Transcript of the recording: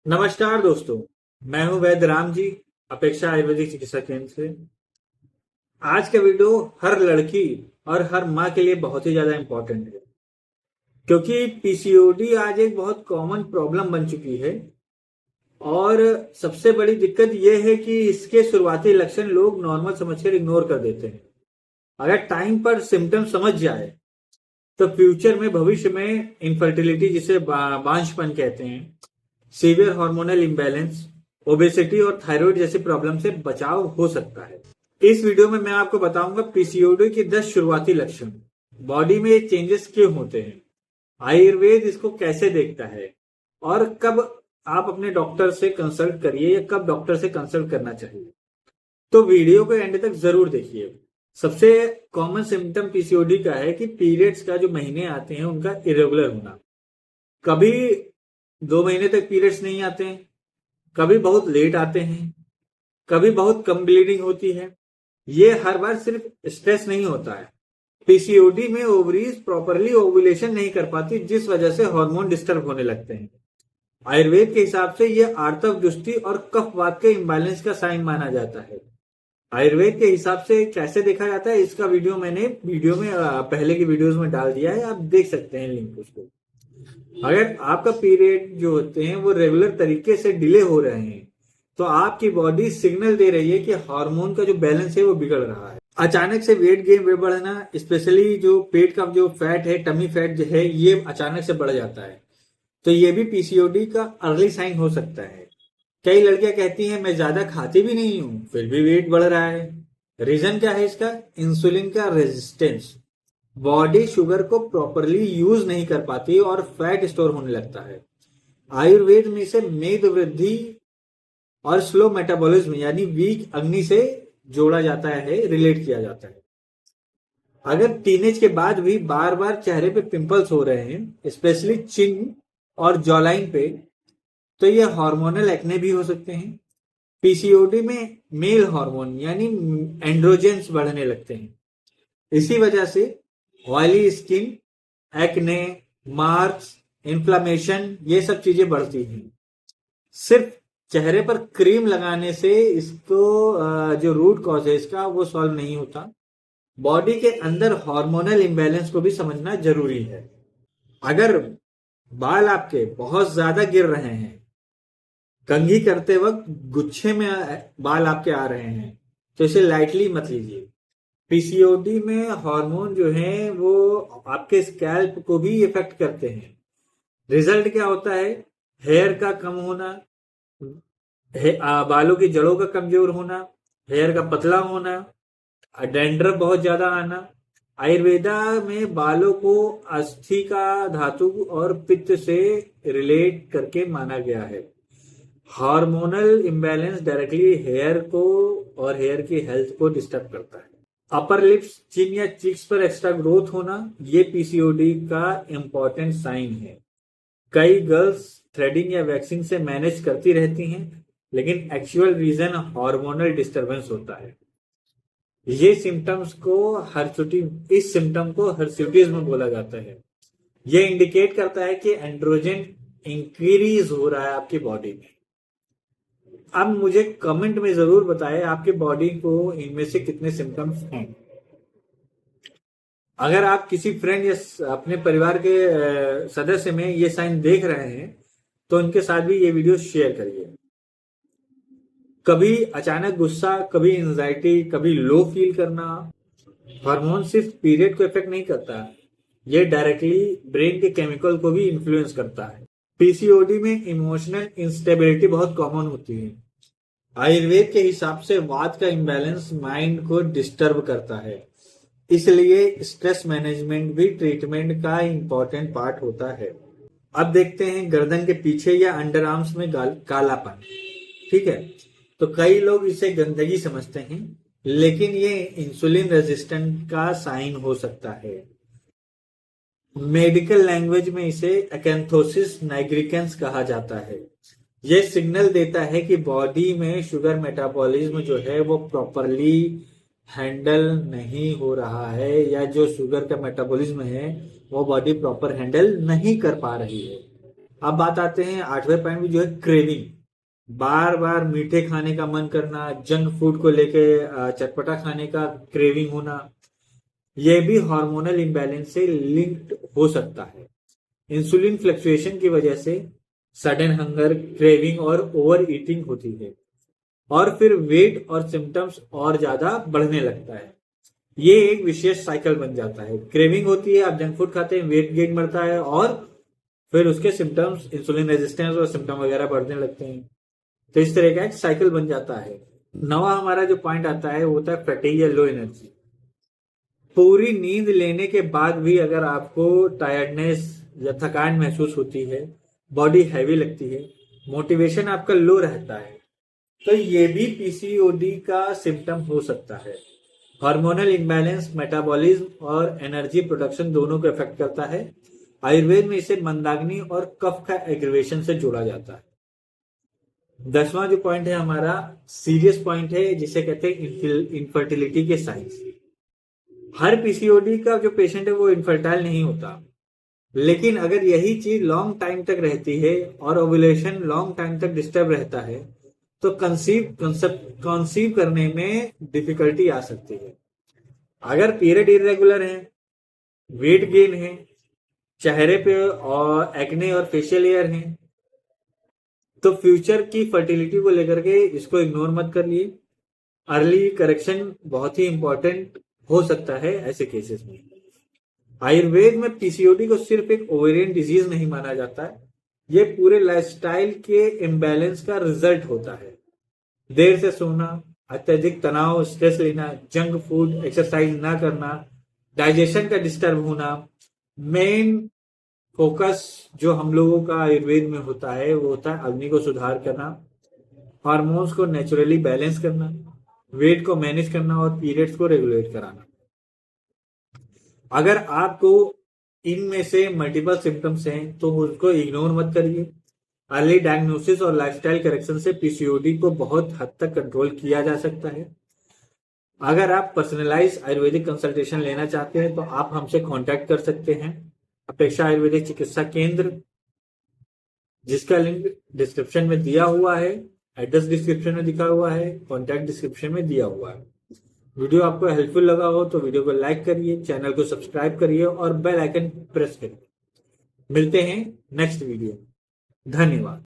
नमस्कार दोस्तों। मैं हूं वैद्य राम जी, अपेक्षा आयुर्वेदिक चिकित्सा केंद्र से। आज का वीडियो हर लड़की और हर माँ के लिए बहुत ही ज्यादा इम्पोर्टेंट है, क्योंकि पीसीओडी आज एक बहुत कॉमन प्रॉब्लम बन चुकी है। और सबसे बड़ी दिक्कत यह है कि इसके शुरुआती लक्षण लोग नॉर्मल समझकर इग्नोर कर देते हैं। अगर टाइम पर सिम्टम समझ जाए तो फ्यूचर में, भविष्य में इनफर्टिलिटी, जिसे बांझपन कहते हैं, सीवियर हार्मोनल इम्बैलेंस, ओबेसिटी और थायराइड जैसी प्रॉब्लम से बचाव हो सकता है। इस वीडियो में मैं आपको बताऊंगा पीसीओडी के 10 शुरुआती लक्षण, बॉडी में ये चेंजेस क्यों होते हैं, आयुर्वेद इसको कैसे देखता है, और कब आप अपने डॉक्टर से कंसल्ट करिए या कब डॉक्टर से कंसल्ट करना चाहिए। तो वीडियो को एंड तक जरूर देखिए। सबसे कॉमन सिम्टम पीसीओडी का है कि पीरियड्स का जो महीने आते हैं उनका इरेगुलर होना। कभी 2 महीने तक पीरियड्स नहीं आते हैं, कभी बहुत लेट आते हैं, कभी बहुत कम ब्लीडिंग होती है। ये हर बार सिर्फ स्ट्रेस नहीं होता है। पीसीओडी में ओवरीज प्रॉपरली ओव्यूलेशन नहीं कर पाती, जिस वजह से हार्मोन डिस्टर्ब होने लगते हैं। आयुर्वेद के हिसाब से ये आर्तव दृष्टि और कफवात के इम्बैलेंस का साइन माना जाता है। आयुर्वेद के हिसाब से कैसे देखा जाता है, इसका वीडियो मैंने पहले की वीडियोस में डाल दिया है, आप देख सकते हैं लिंक उसको। अगर आपका पीरियड जो होते हैं वो रेगुलर तरीके से डिले हो रहे हैं, तो आपकी बॉडी सिग्नल दे रही है कि हार्मोन का जो बैलेंस है वो बिगड़ रहा है। अचानक से वेट गेन, वेट बढ़ना, स्पेशली जो पेट का जो फैट है, टमी फैट जो है, ये अचानक से बढ़ जाता है, तो ये भी पीसीओडी का अर्ली साइन हो सकता है। कई लड़कियां कहती हैं मैं ज्यादा खाती भी नहीं हूं फिर भी वेट बढ़ रहा है। रीजन क्या है इसका? इंसुलिन का रेजिस्टेंस। बॉडी शुगर को प्रॉपरली यूज नहीं कर पाती और फैट स्टोर होने लगता है। आयुर्वेद में इसे मेद वृद्धि और स्लो मेटाबॉलिज्म यानी वीक अग्नि से जोड़ा जाता है, रिलेट किया जाता है। अगर टीनेज के बाद भी बार बार चेहरे पे पिंपल्स हो रहे हैं, स्पेशली चिन और जॉलाइन पे, तो ये हार्मोनल एक्ने भी हो सकते हैं। पीसीओडी में मेल हार्मोन यानी एंड्रोजेंस बढ़ने लगते हैं। इसी वजह से oily skin, acne, marks, inflammation, ये सब चीजें बढ़ती हैं। सिर्फ चेहरे पर क्रीम लगाने से इसको जो रूट कॉज है इसका वो सॉल्व नहीं होता। बॉडी के अंदर हार्मोनल इम्बैलेंस को भी समझना जरूरी है। अगर बाल आपके बहुत ज्यादा गिर रहे हैं, कंघी करते वक्त गुच्छे में बाल आपके आ रहे हैं, तो इसे लाइटली मत लीजिए। पीसीओडी में हार्मोन जो है वो आपके स्कैल्प को भी इफेक्ट करते हैं। रिजल्ट क्या होता है? हेयर का कम होना, बालों की जड़ों का कमजोर होना, हेयर का पतला होना, डैंड्रफ बहुत ज्यादा आना। आयुर्वेदा में बालों को अस्थि का धातु और पित्त से रिलेट करके माना गया है। हार्मोनल इम्बैलेंस डायरेक्टली हेयर को और हेयर की हेल्थ को डिस्टर्ब करता है। अपर लिप्स, चिन या चिक्स पर एक्स्ट्रा ग्रोथ होना, ये पीसीओडी का इंपॉर्टेंट साइन है। कई गर्ल्स थ्रेडिंग या वैक्सिंग से मैनेज करती रहती हैं, लेकिन एक्चुअल रीजन हार्मोनल डिस्टरबेंस होता है। ये सिम्टम्स को इस सिम्टम को हर्सुटिज्म बोला जाता है। ये इंडिकेट करता है कि एंड्रोजन इंक्रीज हो रहा है आपकी बॉडी में। अब मुझे कमेंट में जरूर बताएं आपके बॉडी को इनमें से कितने सिम्टम्स हैं। अगर आप किसी फ्रेंड या अपने परिवार के सदस्य में ये साइन देख रहे हैं, तो उनके साथ भी ये वीडियो शेयर करिए। कभी अचानक गुस्सा, कभी एंजाइटी, कभी लो फील करना। हार्मोन सिर्फ पीरियड को इफेक्ट नहीं करता, ये डायरेक्टली ब्रेन के केमिकल को भी इन्फ्लुएंस करता है। पीसीओडी में इमोशनल इंस्टेबिलिटी बहुत कॉमन होती है। आयुर्वेद के हिसाब से वात का इम्बैलेंस माइंड को डिस्टर्ब करता है, इसलिए स्ट्रेस मैनेजमेंट भी ट्रीटमेंट का इंपॉर्टेंट पार्ट होता है। अब देखते हैं गर्दन के पीछे या अंडर आर्म्स में कालापन। ठीक है, तो कई लोग इसे गंदगी समझते हैं, लेकिन ये इंसुलिन रेजिस्टेंट का साइन हो सकता है। मेडिकल लैंग्वेज में इसे अकेंथोसिस नाइग्रिकेंस कहा जाता है। यह सिग्नल देता है कि बॉडी में शुगर मेटाबॉलिज्म जो है वो प्रॉपरली हैंडल नहीं हो रहा है, या जो शुगर का मेटाबॉलिज्म है वो बॉडी प्रॉपर हैंडल नहीं कर पा रही है। अब बात आते हैं 8वें पॉइंट में, जो है क्रेविंग। बार बार मीठे खाने का मन करना, जंक फूड को लेके चटपटा खाने का क्रेविंग होना, यह भी हार्मोनल इम्बैलेंस से लिंक्ड हो सकता है। इंसुलिन फ्लक्चुएशन की वजह से सडन हंगर, क्रेविंग और ओवर ईटिंग होती है, और फिर वेट और सिम्टम्स और ज्यादा बढ़ने लगता है। ये एक विशेष साइकिल बन जाता है। क्रेविंग होती है, आप जंक फूड खाते हैं, वेट गेन बढ़ता है, और फिर उसके सिम्टम्स, इंसुलिन रेजिस्टेंस और सिम्टम वगैरह बढ़ने लगते हैं। तो इस तरह का एक साइकिल बन जाता है। नवा हमारा जो पॉइंट आता है वो होता है फैटिग या लो एनर्जी। पूरी नींद लेने के बाद भी अगर आपको टायर्डनेस या थकान महसूस होती है, बॉडी हैवी लगती है, मोटिवेशन आपका लो रहता है, तो ये भी पीसीओडी का सिम्टम हो सकता है। हार्मोनल इम्बैलेंस मेटाबॉलिज्म और एनर्जी प्रोडक्शन दोनों को इफेक्ट करता है। आयुर्वेद में इसे मंदाग्नि और कफ का एग्रीवेशन से जोड़ा जाता है। 10वां जो पॉइंट है हमारा, सीरियस पॉइंट है, जिसे कहते हैं इनफर्टिलिटी के साइंस। हर पीसीओडी का जो पेशेंट है वो इनफर्टाइल नहीं होता, लेकिन अगर यही चीज लॉन्ग टाइम तक रहती है और ओव्यूलेशन लॉन्ग टाइम तक डिस्टर्ब रहता है, तो कंसीव करने में डिफिकल्टी आ सकती है। अगर पीरियड इरेगुलर है, वेट गेन है, चेहरे पे और एक्ने और फेशियल हेयर है, तो फ्यूचर की फर्टिलिटी को लेकर के इसको इग्नोर मत करिए। अर्ली करेक्शन बहुत ही इंपॉर्टेंट हो सकता है ऐसे केसेस में। आयुर्वेद में पीसीओडी को सिर्फ एक ओवेरियन डिजीज नहीं माना जाता है, ये पूरे लाइफस्टाइल के इम्बैलेंस का रिजल्ट होता है। देर से सोना, अत्यधिक तनाव, स्ट्रेस लेना, जंक फूड, एक्सरसाइज ना करना, डाइजेशन का डिस्टर्ब होना। मेन फोकस जो हम लोगों का आयुर्वेद में होता है वो होता है अग्नि को सुधार करना, हार्मोन्स को नेचुरली बैलेंस करना, वेट को मैनेज करना और पीरियड्स को रेगुलेट कराना। अगर आपको इनमें से मल्टीपल सिम्टम्स हैं तो उसको इग्नोर मत करिए। अर्ली डायग्नोसिस और लाइफस्टाइल करेक्शन से पीसीओडी को बहुत हद तक कंट्रोल किया जा सकता है। अगर आप पर्सनलाइज आयुर्वेदिक कंसल्टेशन लेना चाहते हैं तो आप हमसे कांटेक्ट कर सकते हैं। अपेक्षा आयुर्वेदिक चिकित्सा केंद्र, जिसका लिंक डिस्क्रिप्शन में दिया हुआ है, एड्रेस डिस्क्रिप्शन में दिखा हुआ है, कॉन्टैक्ट डिस्क्रिप्शन में दिया हुआ है। वीडियो आपको हेल्पफुल लगा हो तो वीडियो को लाइक करिए, चैनल को सब्सक्राइब करिए और बेल आइकन प्रेस करिए। मिलते हैं नेक्स्ट वीडियो में। धन्यवाद।